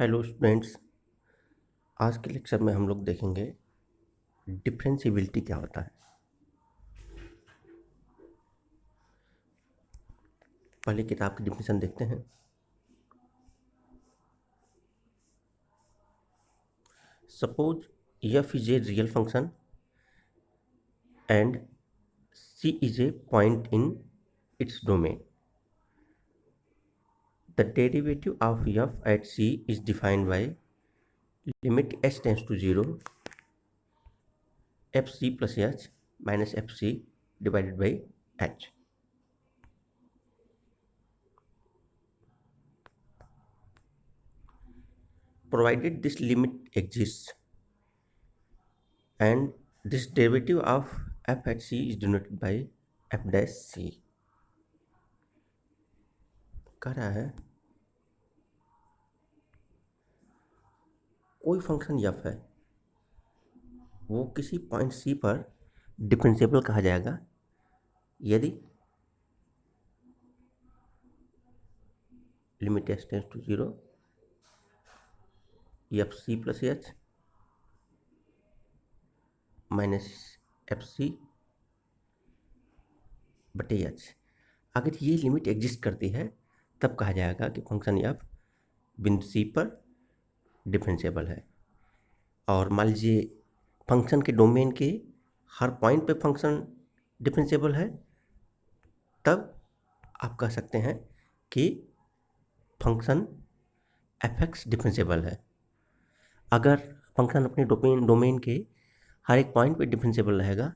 Hello students. आज के lecture में हम लोग देखेंगे डिफरेंशिएबिलिटी क्या होता है। पहले किताब की डिफिनेशन देखते हैं। Suppose f is a real function and c is a point in its domain. The derivative of f at c is defined by limit h tends to zero f c plus h minus f c divided by h. Provided this limit exists and this derivative of f at c is denoted by f dash c। कह रहा है कोई function f है, वो किसी point c पर differentiable कहा जाएगा यदि limit h tends to zero f c plus h minus f c बटे एच। अगर ये लिमिट एग्जिस्ट करती है तब कहा जाएगा कि फंक्शन एफ बिंदु सी पर डिफरेंशिएबल है। और मान लीजिए फंक्शन के डोमेन के हर पॉइंट पे फंक्शन डिफरेंशिएबल है, तब आप कह सकते हैं कि फंक्शन एफ एक्स डिफरेंशिएबल है। अगर फंक्शन अपने डोमेन के हर एक पॉइंट पे डिफरेंशिएबल रहेगा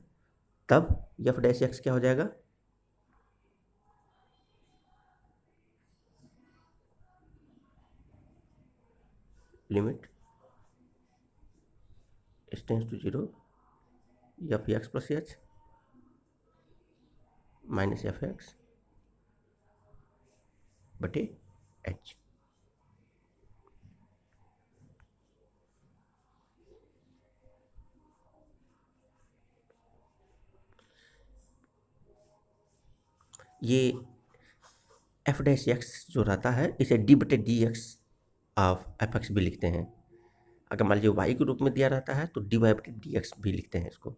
तब एफ डैश एक्स क्या हो जाएगा, limit h tends to zero f x plus h minus f x बटे एच। ये एफ डैश एक्स जो रहता है इसे डी बटे d x of f x भी लिखते हैं। अगर मान लीजिए वाई के रूप में दिया रहता है तो डी वाई बटे डी एक्स भी लिखते हैं इसको।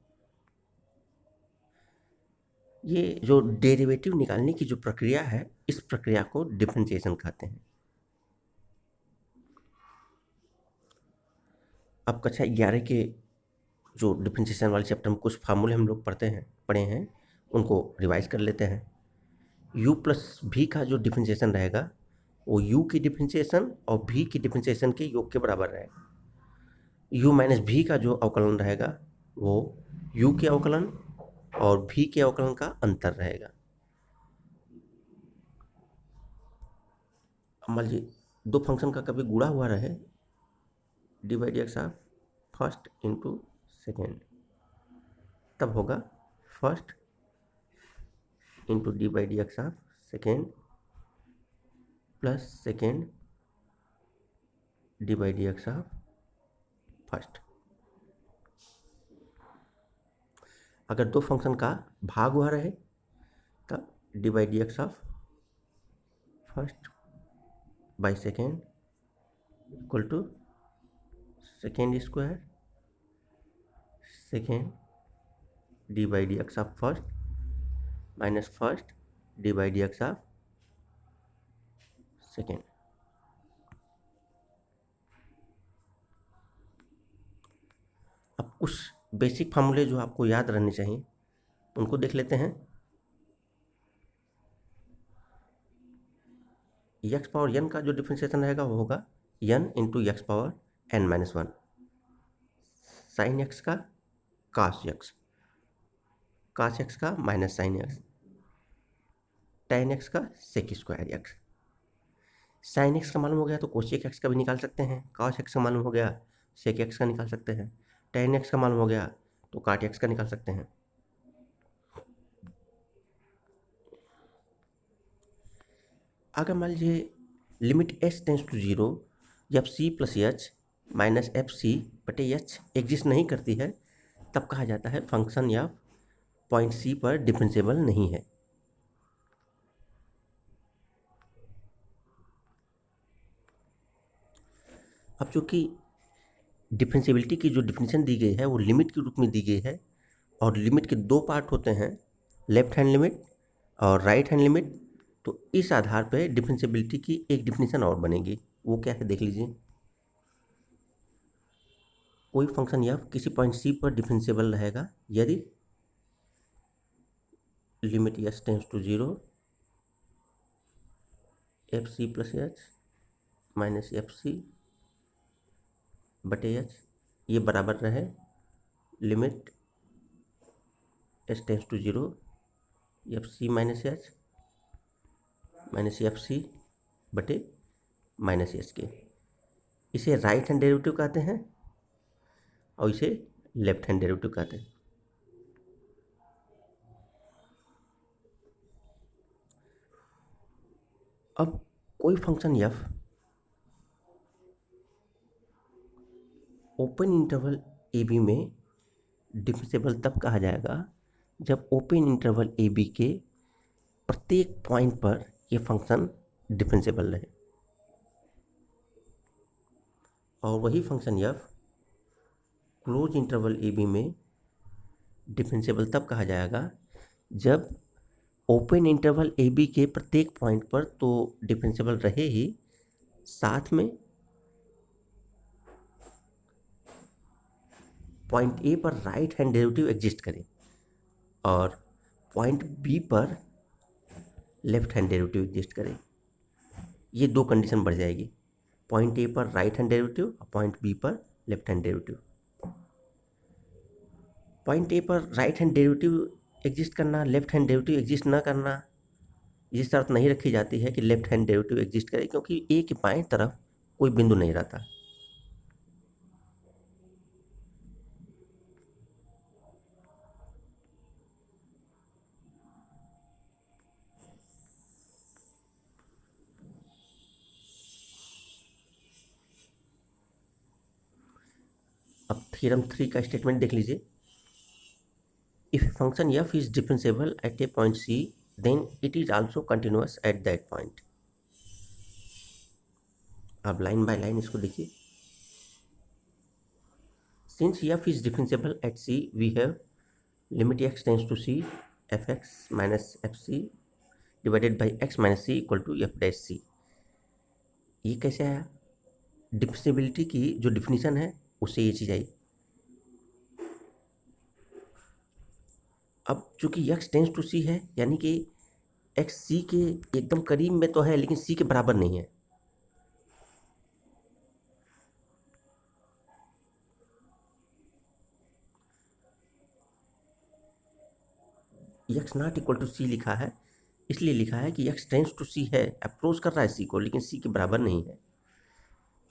ये जो डेरिवेटिव निकालने की जो प्रक्रिया है, इस प्रक्रिया को डिफरेंशिएशन कहते हैं। अब कक्षा 11 के जो डिफरेंशिएशन वाले चैप्टर में कुछ फार्मूले हम लोग पढ़े हैं, उनको रिवाइज कर लेते हैं। u प्लस भी का जो डिफरेंशिएशन रहेगा वो u की डिफरेंशिएशन और v की डिफरेंशिएशन के योग के बराबर रहेगा। u माइनस भी का जो अवकलन रहेगा वो u के अवकलन और v के अवकलन का अंतर रहेगा। अब मान लीजिए दो फंक्शन का कभी गुणा हुआ रहे, d by d x of first into second, तब होगा first into d by d x of second plus second d by d x of first. अगर दो फंक्शन का भाग हुआ रहे तब d by d x of first by second equal to second square second d by d x of first minus first d by d x of second. अब कुछ basic फार्मूले जो आपको याद रहने चाहिए उनको देख लेते हैं। एक्स पावर एन का जो डिफरेंशिएशन रहेगा वो होगा n into x power n minus one, sine x का कास एक्स, कास एक्स का minus sine x, tan x का sec square x. Sine x का मालूम हो गया तो कोसेक एक्स का भी निकाल सकते हैं, कास एक्स का मालूम हो गया सेक एक्स का निकाल सकते हैं, टेन एक्स का मालूम हो गया तो काट एक्स का निकाल सकते हैं। अगर मान लीजिए limit h tends to zero f c plus h minus f c बटे एच एग्जिस्ट नहीं करती है, तब कहा जाता है फंक्शन या पॉइंट सी पर डिफरेंशिएबल नहीं है। अब चूँकि डिफरेंशिएबिलिटी की जो डिफिनीशन दी गई है वो लिमिट के रूप में दी गई है, और लिमिट के दो पार्ट होते हैं, लेफ्ट हैंड लिमिट और राइट हैंड लिमिट। तो इस आधार पर डिफरेंशिएबिलिटी की एक डिफिनीशन और बनेगी। वो क्या है देख लीजिए। कोई फंक्शन या किसी पॉइंट सी पर डिफरेंशिएबल रहेगा यदि limit s tends to zero f c plus h minus f c बटे एच ये बराबर रहे limit s tends to zero f c minus f c बटे माइनस एच के। इसे राइट हैंड डेरिवेटिव कहते हैं और इसे लेफ्ट हैंड डेरिवेटिव कहते हैं। अब कोई function f open interval a b में डिफरेंशिएबल तब कहा जाएगा जब ओपन इंटरवल ए बी के प्रत्येक पॉइंट पर यह फंक्शन डिफरेंशिएबल रहे। और वही function f close interval a b में डिफरेंशिएबल तब कहा जाएगा जब ओपन इंटरवल ए बी के प्रत्येक पॉइंट पर तो डिफरेंशिएबल रहे ही, साथ में पॉइंट ए पर राइट हैंड डेरिवेटिव एग्जिस्ट करे और पॉइंट बी पर लेफ्ट हैंड डेरिवेटिव एग्जिस्ट करे। ये दो कंडीशन बढ़ जाएगी, पॉइंट ए पर राइट हैंड डेरिवेटिव और पॉइंट बी पर left hand derivative. Point A पर राइट हैंड डेरिवेटिव एग्जिस्ट करना, लेफ्ट हैंड डेरिवेटिव एग्जिस्ट ना करना, ये शर्त नहीं रखी जाती है कि लेफ्ट हैंड डेरिवेटिव एग्जिस्ट करे, क्योंकि ए के बाएं तरफ कोई बिंदु नहीं रहता। अब थ्योरम 3 का स्टेटमेंट देख लीजिए। If function f is differentiable at a point c then it is also continuous at that point. अब लाइन बाय लाइन इसको देखिए। Since f is differentiable at c we have limit x tends to c f x minus f c divided by x minus c equal to f dash c. ये कैसे आया? Differentiability की जो definition है उससे ये चीज़ आई। अब चूंकि एक्स टेंस टू सी है, यानी कि एक्स सी के एकदम करीब में तो है लेकिन सी के बराबर नहीं है। एक्स नॉट इक्वल टू सी लिखा है, इसलिए लिखा है कि एक्स टेंस टू सी है, अप्रोच कर रहा है सी को, लेकिन सी के बराबर नहीं है।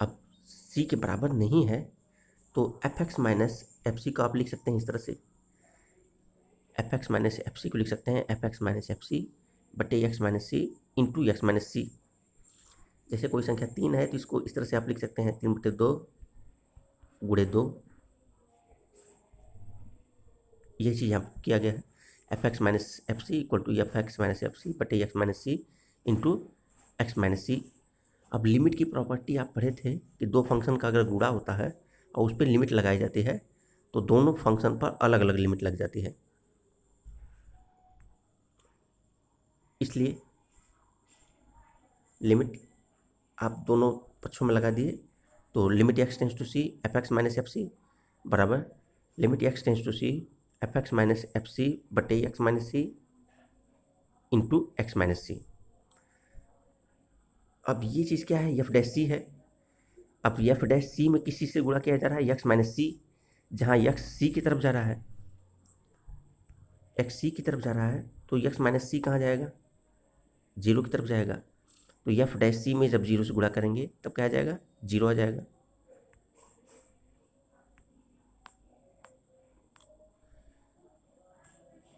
अब सी के बराबर नहीं है तो f x minus f c को आप लिख सकते हैं इस तरह से। F x minus f c को लिख सकते हैं f x minus f c बटे x minus c into x minus c. जैसे कोई संख्या 3 है तो इसको इस तरह से आप लिख सकते हैं 3/2 गुणे 2। ये चीज़ यहाँ किया गया है। F x minus f c equal to f x minus f c बटे x minus c into x minus c. अब लिमिट की प्रॉपर्टी आप पढ़े थे कि दो फंक्शन का अगर गुणा होता है और उस पर लिमिट लगाई जाती है तो दोनों फंक्शन पर अलग अलग लिमिट लग जाती है। इसलिए लिमिट आप दोनों पक्षों में लगा दिए तो limit x tends to c f x minus f c बराबर limit x tends to c f x minus f c बटे x minus c into x minus c. अब ये चीज़ क्या है? एफ डैश सी है। अब एफ डैश सी में किसी से गुणा किया जा रहा है एक्स माइनस सी, जहाँ एक्स सी की तरफ जा रहा है, एक्स सी की तरफ जा रहा है तो एक्स माइनस सी कहाँ जाएगा? जीरो की तरफ जाएगा। तो एफ डैश सी में जब जीरो से गुणा करेंगे तब क्या आ जाएगा? जीरो आ जाएगा।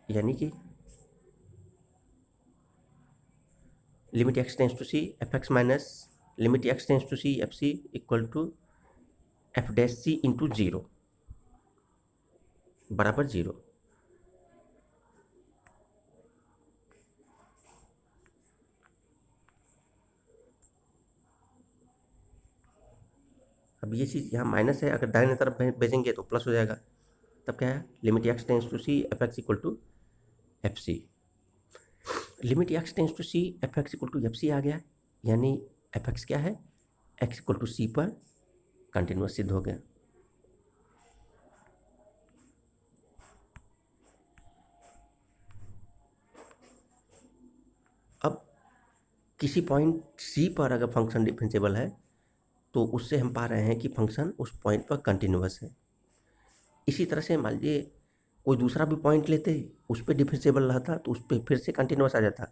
यानी कि limit x tends to c f x minus limit x tends to c f c equal to f dash c into zero बराबर जीरो। अब अब ये चीज़ यहाँ माइनस है, अगर दाहिने तरफ भेजेंगे तो प्लस हो जाएगा, तब क्या है, limit x tends to c f x equal to f c. Limit x tends to c f x equal to f c आ गया, यानी एफ एक्स क्या है, एक्स इक्वल टू सी पर कंटिन्यूस सिद्ध हो गया। अब किसी पॉइंट सी पर अगर फंक्शन डिफरेंशिएबल है तो उससे हम पा रहे हैं कि फंक्शन उस पॉइंट पर कंटिन्यूस है। इसी तरह से मान लीजिए कोई दूसरा भी पॉइंट लेते, उस पर डिफरेंशिएबल रहता तो उस पर फिर से कंटिन्यूस आ जाता।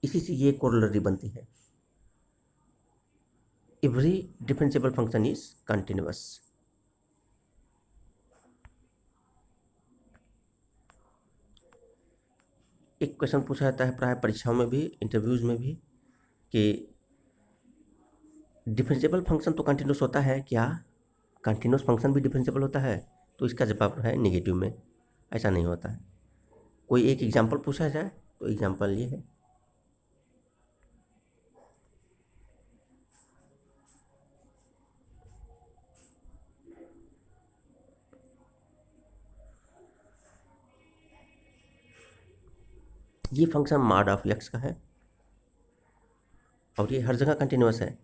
इसी से ये कोरोलरी बनती है, every differentiable function is continuous. एक क्वेश्चन पूछा जाता है प्राय परीक्षाओं में भी, इंटरव्यूज में भी, कि डिफरेंशिएबल फंक्शन तो कंटिन्यूस होता है, क्या कंटिन्यूस फंक्शन भी डिफरेंशिएबल होता है? तो इसका जवाब है नेगेटिव में, ऐसा नहीं होता है। कोई एक एग्जांपल पूछा जाए तो एग्जांपल ये है, ये फंक्शन मॉड ऑफ एक्स का है और ये हर जगह कंटिन्यूस है,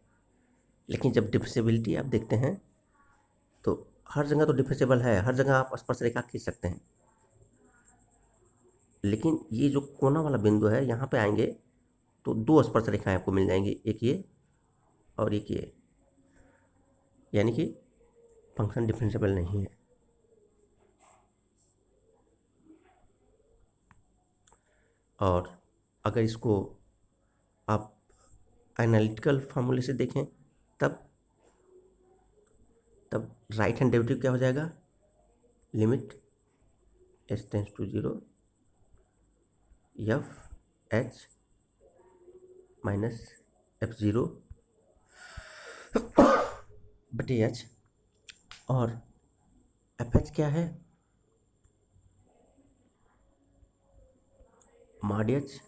लेकिन जब डिफरेंशिएबिलिटी आप देखते हैं तो हर जगह तो डिफरेंशिएबल है, हर जगह आप स्पर्श रेखा खींच सकते हैं, लेकिन ये जो कोना वाला बिंदु है यहाँ पे आएंगे तो दो स्पर्श रेखाएं आपको मिल जाएंगी, एक ये और एक ये, यानी कि फंक्शन डिफरेंशिएबल नहीं है। और अगर इसको आप एनालिटिकल फार्मूले से देखें तब राइट हैंड डेरिवेटिव क्या हो जाएगा, limit h tends to zero f h minus f zero बटे एच, और एफ एच क्या है, mod h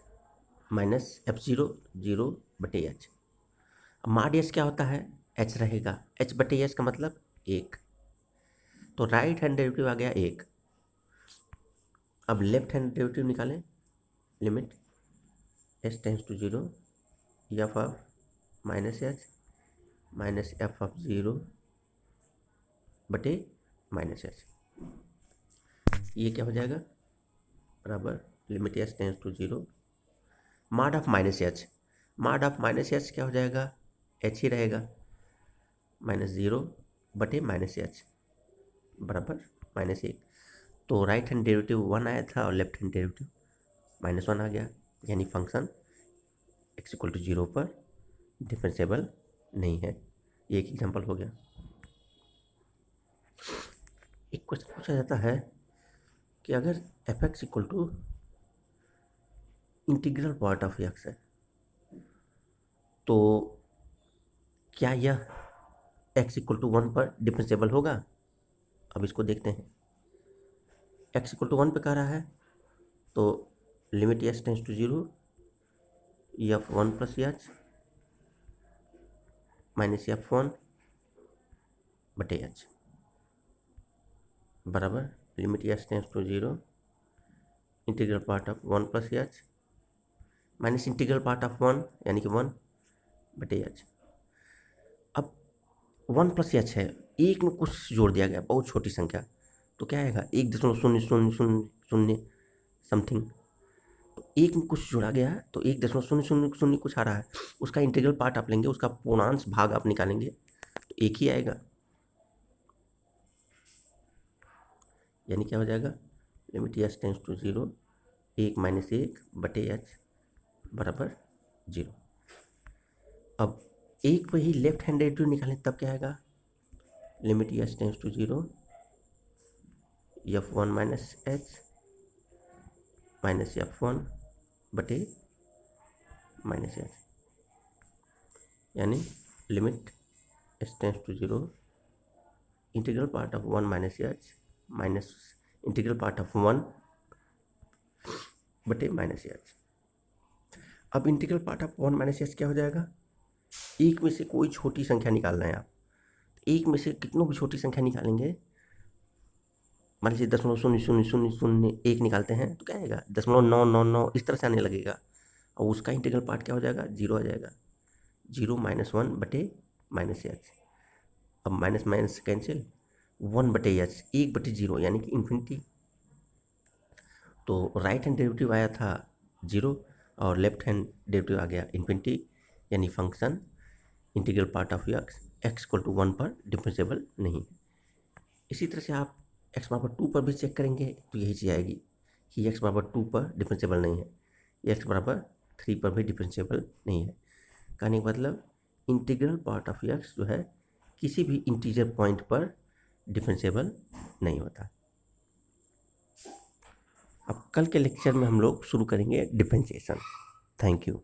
minus f zero zero बटे एच। मॉड एच क्या होता है, एच रहेगा, एच बटे एच का मतलब एक, तो राइट हैंड डेरिवेटिव आ गया एक। अब लेफ्ट हैंड डेरिवेटिव निकालें, limit h tends to zero f of minus f of zero बटे माइनस एच, ये क्या हो जाएगा, बराबर limit h tends to zero mod of minus h, mod of minus h क्या हो जाएगा, एच ही रहेगा, माइनस जीरो बटे माइनस एच बराबर माइनस एक। तो राइट हैंड डेरिवेटिव वन आया था और left hand derivative minus one आ गया, यानी function x equal to zero पर डिफरेंशिएबल नहीं है। ये एक एग्जांपल हो गया। एक क्वेश्चन पूछा जाता है कि अगर f x equal to integral part of x है तो क्या यह एक्स इक्वल टू वन पर डिफरेंशिएबल होगा? अब इसको देखते हैं, एक्स इक्वल टू वन पे कह रहा है तो limit h tends to zero f one plus h minus f one बटे एच बराबर limit h tends to zero integral part of one plus h minus integral part of one यानी कि one बटे एच। अब one plus H है, एक में कुछ जोड़ दिया गया, बहुत छोटी संख्या, तो क्या आएगा, 1.0000 समथिंग, तो एक में कुछ जोड़ा गया है तो 1.0000 कुछ आ रहा है, उसका इंटीग्रल पार्ट आप लेंगे, उसका पूर्णांश भाग आप निकालेंगे तो एक ही आएगा, यानी क्या हो जाएगा, limit h tends to zero एक माइनस एक बटे एच बराबर जीरो। अब एक पे ही लेफ्ट हैंड डेरिवेटिव निकालें तब क्या आएगा, limit h tends to zero f one minus h minus f one बटे माइनस एच, यानी limit h tends to zero integral part of one minus h minus integral part of one बटे minus h. अब integral part of one minus h क्या हो जाएगा, एक में से कोई छोटी संख्या निकालना है आप, एक में से कितनों भी छोटी संख्या निकालेंगे, मान लीजिए 0.000001 निकालते हैं तो क्या आएगा, 0.999 इस तरह से आने लगेगा, और उसका इंटीग्रल पार्ट क्या हो जाएगा, जीरो आ जाएगा, 0-1/-x। अब माइनस माइनस कैंसिल, 1/h, 1/0 यानी कि इन्फिनिटी। तो राइट हैंड डेरिवेटिव आया था 0 और लेफ्ट हैंड डेरिवेटिव आ गया इन्फिनिटी, यानी function integral part of x equal to 1 पर डिफरेंशिएबल नहीं। इसी तरह से आप x बराबर 2 पर भी चेक करेंगे तो यही चीज़ आएगी कि x बराबर 2 पर डिफरेंशिएबल नहीं है, x बराबर 3 पर भी डिफरेंशिएबल नहीं है। कहने का मतलब इंटीग्रल पार्ट ऑफ x जो है किसी भी इंटीजर पॉइंट पर डिफरेंशिएबल नहीं होता। अब कल के लेक्चर में हम लोग शुरू करेंगे डिफरेंशिएशन। Thank you.